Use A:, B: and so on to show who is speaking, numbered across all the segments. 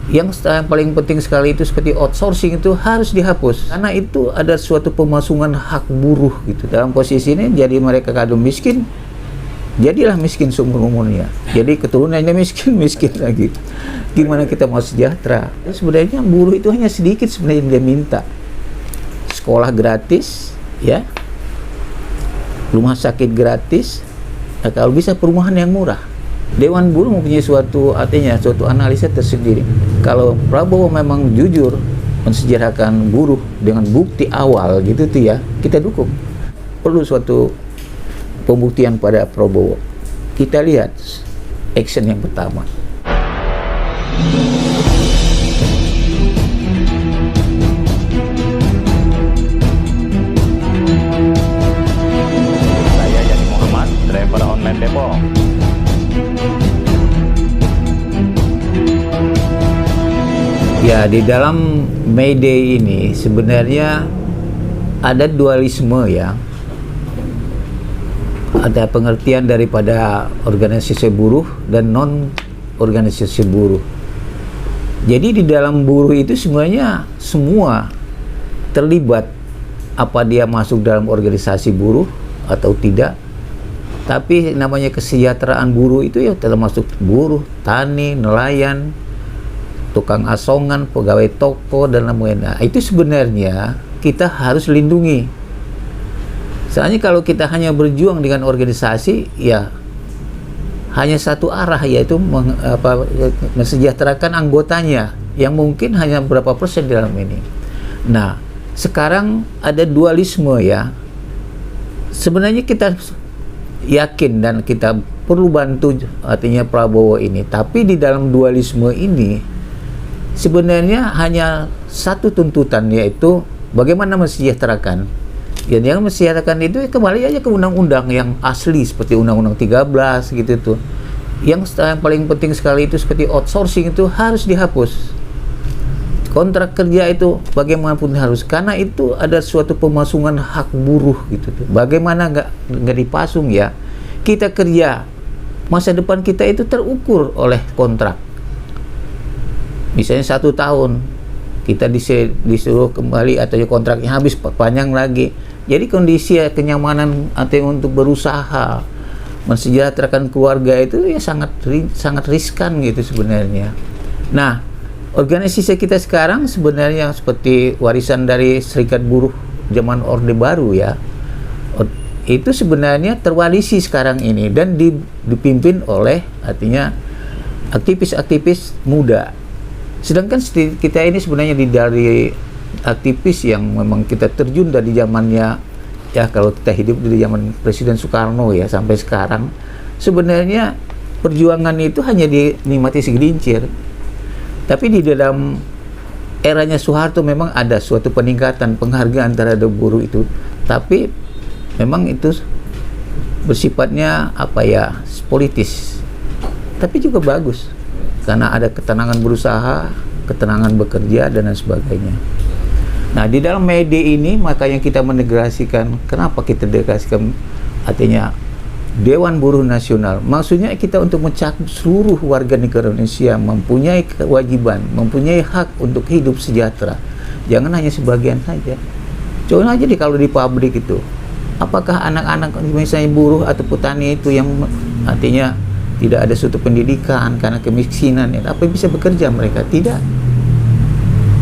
A: Yang paling penting sekali itu seperti outsourcing itu harus dihapus, karena itu ada suatu pemasungan hak buruh gitu. Dalam posisi ini jadi mereka kadang miskin, jadilah miskin seumur umurnya, jadi keturunannya miskin lagi. Gimana kita mau sejahtera? Sebenarnya buruh itu hanya sedikit sebenarnya yang dia minta. Sekolah gratis, ya, rumah sakit gratis, nah, kalau bisa perumahan yang murah. Dewan Buruh mempunyai suatu analisa tersendiri. Kalau Prabowo memang jujur mensejarahkan buruh dengan bukti awal gitu tuh ya, kita dukung. Perlu suatu pembuktian pada Prabowo. Kita lihat action yang pertama.
B: Saya Yani Muhammad, driver online Depok.
A: Ya, di dalam May Day ini sebenarnya ada dualisme ya. Ada pengertian daripada organisasi buruh dan non-organisasi buruh. Jadi di dalam buruh itu sebenarnya semua terlibat, apa dia masuk dalam organisasi buruh atau tidak. Tapi namanya kesejahteraan buruh itu ya termasuk buruh, tani, nelayan, tukang asongan, pegawai toko, dan lain-lain. Nah, itu sebenarnya kita harus lindungi. Soalnya kalau kita hanya berjuang dengan organisasi, ya hanya satu arah, yaitu mensejahterakan anggotanya, yang mungkin hanya berapa persen dalam ini. Nah, sekarang ada dualisme ya. Sebenarnya kita yakin dan kita perlu bantu artinya Prabowo ini, tapi di dalam dualisme ini sebenarnya hanya satu tuntutan, yaitu bagaimana mensejahterakan. Yang mensejahterakan itu kembali aja ke undang-undang yang asli seperti Undang-Undang 13 gitu tuh. Yang paling penting sekali itu seperti outsourcing itu harus dihapus. Kontrak kerja itu bagaimanapun harus, karena itu ada suatu pemasungan hak buruh gitu tuh. Bagaimana nggak dipasung ya? Kita kerja, masa depan kita itu terukur oleh kontrak. Misalnya 1 tahun kita disuruh kembali atau kontraknya habis panjang lagi. Jadi kondisi kenyamanan atau untuk berusaha mensejahterakan keluarga itu ya sangat riskan gitu sebenarnya. Nah, organisasi kita sekarang sebenarnya seperti warisan dari Serikat Buruh zaman Orde Baru ya. Itu sebenarnya terwarisi sekarang ini dan dipimpin oleh artinya aktivis-aktivis muda. Sedangkan kita ini sebenarnya dari aktivis yang memang kita terjun dari zamannya, ya kalau kita hidup di zaman Presiden Soekarno ya sampai sekarang, sebenarnya perjuangan itu hanya dinikmati segelintir. Tapi di dalam eranya Soeharto memang ada suatu peningkatan penghargaan terhadap buruh itu, tapi memang itu bersifatnya politis, tapi juga bagus. Karena ada ketenangan berusaha, ketenangan bekerja, dan lain sebagainya. Nah, di dalam May Day ini, makanya kita menegasikan, kenapa kita deklarasikan artinya Dewan Buruh Nasional. Maksudnya kita untuk mencakup seluruh warga negara Indonesia mempunyai kewajiban, mempunyai hak untuk hidup sejahtera. Jangan hanya sebagian saja. Contoh aja kalau di pabrik itu, apakah anak-anak misalnya buruh atau petani itu yang artinya tidak ada suatu pendidikan karena kemiskinan, apa bisa bekerja mereka? Tidak.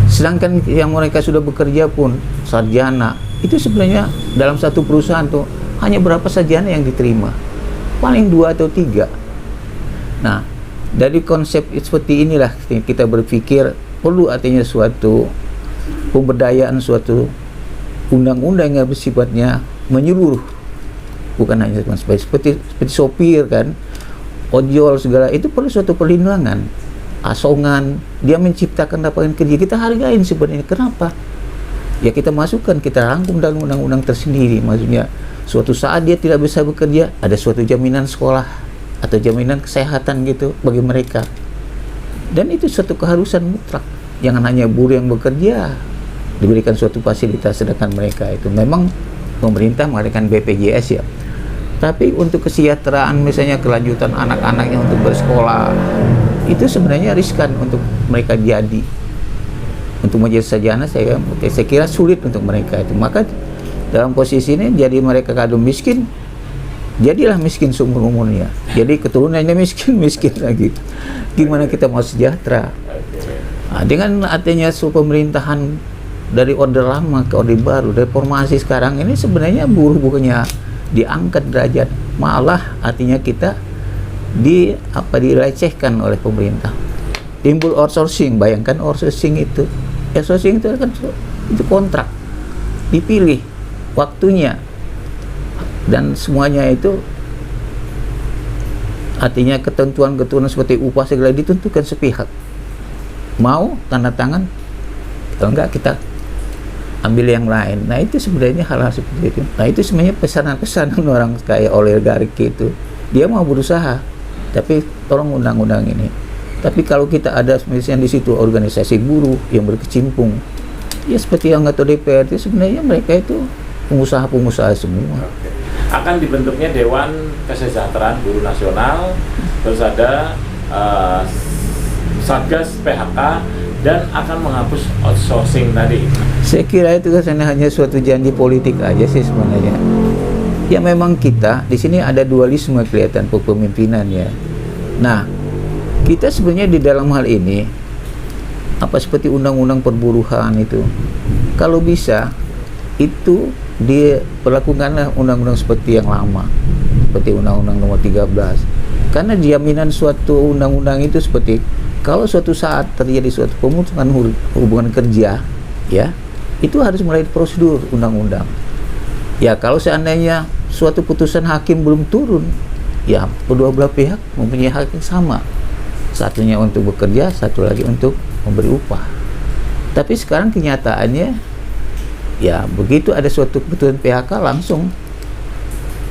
A: Sedangkan yang mereka sudah bekerja pun sarjana, itu sebenarnya dalam satu perusahaan tuh hanya berapa sarjana yang diterima? Paling 2 atau 3. Nah, dari konsep seperti inilah kita berpikir perlu artinya suatu pemberdayaan, suatu undang-undang yang bersifatnya menyeluruh, bukan hanya seperti sopir kan, ojol segala itu perlu suatu perlindungan. Asongan, dia menciptakan lapangan kerja, kita hargain sebenarnya. Kenapa? Ya kita masukkan, kita rangkum dalam undang-undang tersendiri. Maksudnya suatu saat dia tidak bisa bekerja, ada suatu jaminan sekolah atau jaminan kesehatan gitu bagi mereka. Dan itu suatu keharusan mutlak. Jangan hanya buruh yang bekerja diberikan suatu fasilitas, sedangkan mereka itu memang pemerintah mengadakan BPJS ya. Tapi untuk kesejahteraan misalnya kelanjutan anak-anaknya untuk bersekolah, itu sebenarnya riskan untuk mereka jadi untuk menjadi sarjana, saya kira sulit untuk mereka itu. Maka dalam posisi ini jadi mereka kalau miskin, jadilah miskin seumur umurnya. Jadi keturunannya miskin lagi. Gimana kita mau sejahtera? Nah, dengan artinya pemerintahan dari orde lama ke orde baru, reformasi sekarang ini sebenarnya buruh bukannya diangkat derajat, malah artinya kita dilecehkan oleh pemerintah. Timbul outsourcing, bayangkan outsourcing itu kan itu kontrak, dipilih waktunya dan semuanya itu artinya ketentuan-ketentuan seperti upah segala ditentukan sepihak. Mau tanda tangan, kalau enggak kita ambil yang lain. Nah itu sebenarnya hal-hal seperti itu. Nah itu sebenarnya pesanan-pesanan orang kayak oligarki itu. Dia mau berusaha, tapi tolong undang-undang ini. Tapi kalau kita ada misalnya di situ organisasi buruh yang berkecimpung, ya seperti anggota DPR itu sebenarnya mereka itu pengusaha-pengusaha semua.
C: Akan dibentuknya Dewan Kesejahteraan Buruh Nasional, terus ada Satgas PHK, dan akan menghapus outsourcing tadi.
A: Saya kira itu kan hanya suatu janji politik aja sih sebenarnya. Ya memang kita di sini ada dualisme kelihatan kepemimpinan ya. Nah, kita sebenarnya di dalam hal ini seperti undang-undang perburuhan itu, kalau bisa itu diperlakukanlah undang-undang seperti yang lama, seperti undang-undang nomor 13. Karena jaminan suatu undang-undang itu seperti kalau suatu saat terjadi suatu pemutusan hubungan kerja, ya, itu harus mulai prosedur undang-undang. Ya, kalau seandainya suatu putusan hakim belum turun, ya, kedua belah pihak mempunyai hak yang sama. Satunya untuk bekerja, satu lagi untuk memberi upah. Tapi sekarang kenyataannya, ya, begitu ada suatu keputusan PHK langsung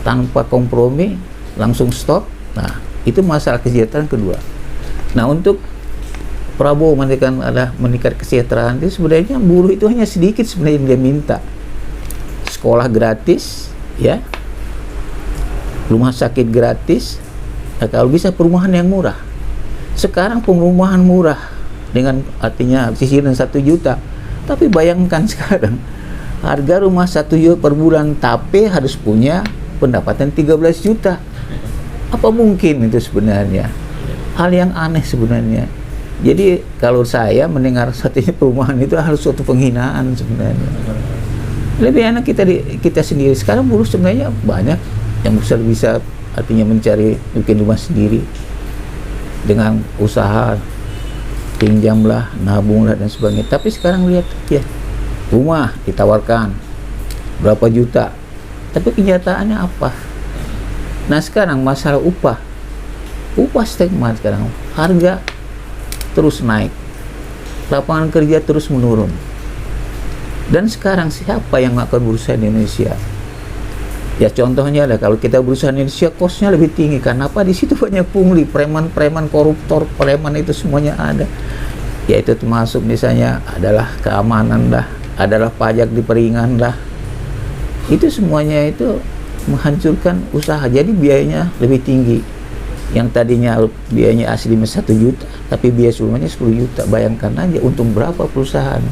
A: tanpa kompromi, langsung stop. Nah, itu masalah kesejahteraan kedua. Nah, untuk Prabowo meningkat kesejahteraan itu sebenarnya buruh itu hanya sedikit sebenarnya yang dia minta. Sekolah gratis, ya, rumah sakit gratis, nah, kalau bisa perumahan yang murah. Sekarang perumahan murah dengan artinya sisiran 1 juta, tapi bayangkan sekarang harga rumah 1 juta per bulan, tapi harus punya pendapatan 13 juta. Apa mungkin itu sebenarnya? Hal yang aneh sebenarnya. Jadi kalau saya mendengar satunya perumahan itu harus suatu penghinaan sebenarnya. Lebih enak kita sendiri. Sekarang buruh sebenarnya banyak yang bisa artinya mencari bikin rumah sendiri dengan usaha, pinjamlah, nabunglah dan sebagainya. Tapi sekarang lihat ya, rumah ditawarkan berapa juta, tapi kenyataannya apa? Nah sekarang masalah upah stagnan sekarang, harga terus naik, lapangan kerja terus menurun. Dan sekarang siapa yang akan berusaha di Indonesia? Ya contohnya ada, kalau kita berusaha di Indonesia kosnya lebih tinggi. Karena apa? Di situ banyak pungli, preman-preman, koruptor, preman itu semuanya ada. Yaitu termasuk misalnya adalah keamanan lah, adalah pajak diperingan lah. Itu semuanya itu menghancurkan usaha. Jadi biayanya lebih tinggi. Yang tadinya biayanya asli 1 juta, tapi biaya sebelumnya 10 juta. Bayangkan aja untung berapa perusahaan.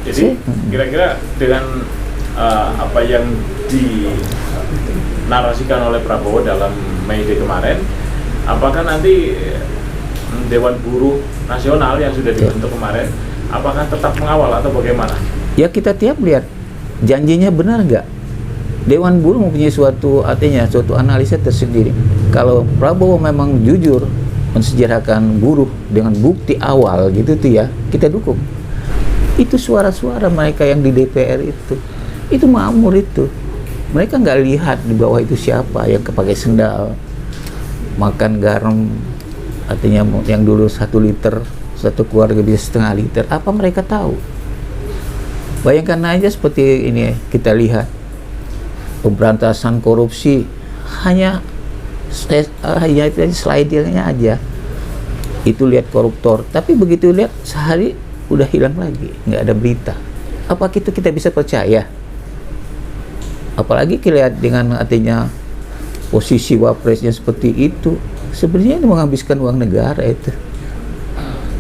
C: Jadi kira-kira dengan apa yang dinarasikan oleh Prabowo dalam Mei Day kemarin, apakah nanti Dewan Buruh Nasional yang sudah dibentuk kemarin, apakah tetap mengawal atau bagaimana?
A: Ya kita tiap lihat janjinya benar nggak. Dewan Buruh mempunyai suatu analisa tersendiri. Kalau Prabowo memang jujur mensejarahkan buruh dengan bukti awal gitu tuh ya, kita dukung. Itu suara-suara mereka yang di DPR itu makmur itu. Mereka nggak lihat di bawah itu siapa yang pakai sendal, makan garam, artinya yang dulu 1 liter, satu keluarga bisa 1,5 liter. Apa mereka tahu? Bayangkan aja seperti ini kita lihat pemberantasan korupsi hanya slide-nya aja. Itu lihat koruptor, tapi begitu lihat sehari udah hilang lagi, nggak ada berita. Apa kita bisa percaya? Apalagi kita lihat dengan artinya posisi wapresnya seperti itu, sebenarnya itu menghabiskan uang negara itu.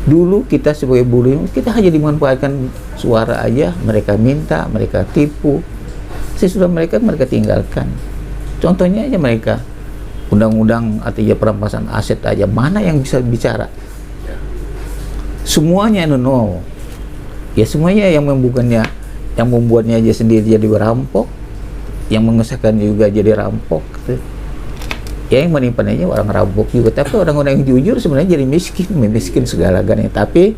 A: Dulu kita sebagai buruh, kita hanya dimanfaatkan suara aja, mereka minta, mereka tipu. Sesudah mereka tinggalkan. Contohnya aja mereka undang-undang artinya perampasan aset aja, mana yang bisa bicara? Semuanya no. Ya semuanya yang membuatnya aja sendiri jadi berampok, yang mengesahkan juga jadi rampok. Gitu. Ya yang menimpannya orang rampok juga, tapi orang-orang yang jujur sebenarnya jadi miskin segala-galanya. Tapi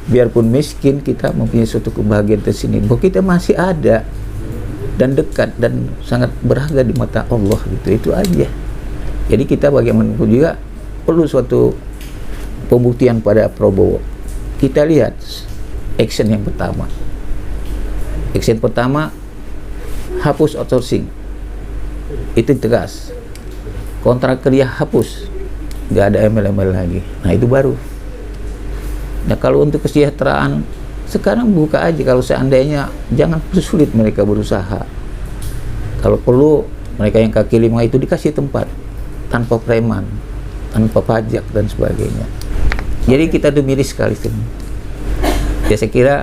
A: biarpun miskin, kita mempunyai suatu kebahagiaan di sini bahwa kita masih ada dan dekat dan sangat berharga di mata Allah gitu. Itu aja. Jadi kita bagaimanapun juga perlu suatu pembuktian pada Prabowo. Kita lihat action yang pertama. Action pertama, hapus outsourcing. Itu tegas. Kontrak kerja hapus, nggak ada ML-ML lagi. Nah itu baru. Nah kalau untuk kesejahteraan, sekarang buka aja. Kalau seandainya, jangan sulit mereka berusaha. Kalau perlu, mereka yang kaki lima itu dikasih tempat tanpa preman, tanpa pajak dan sebagainya. Jadi kita tuh miris sekali sih. Ya saya kira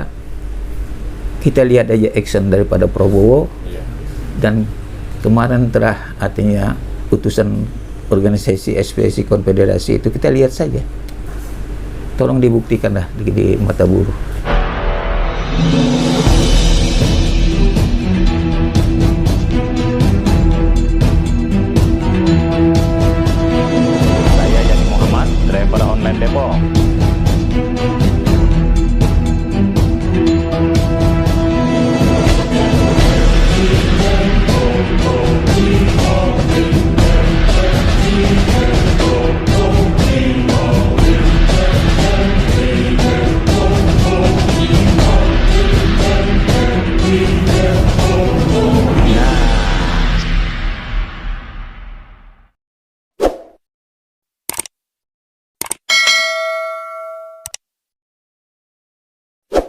A: kita lihat aja action daripada Prabowo, dan kemarin telah artinya putusan organisasi SPSI Konfederasi itu kita lihat saja. Tolong dibuktikanlah di mata buruh.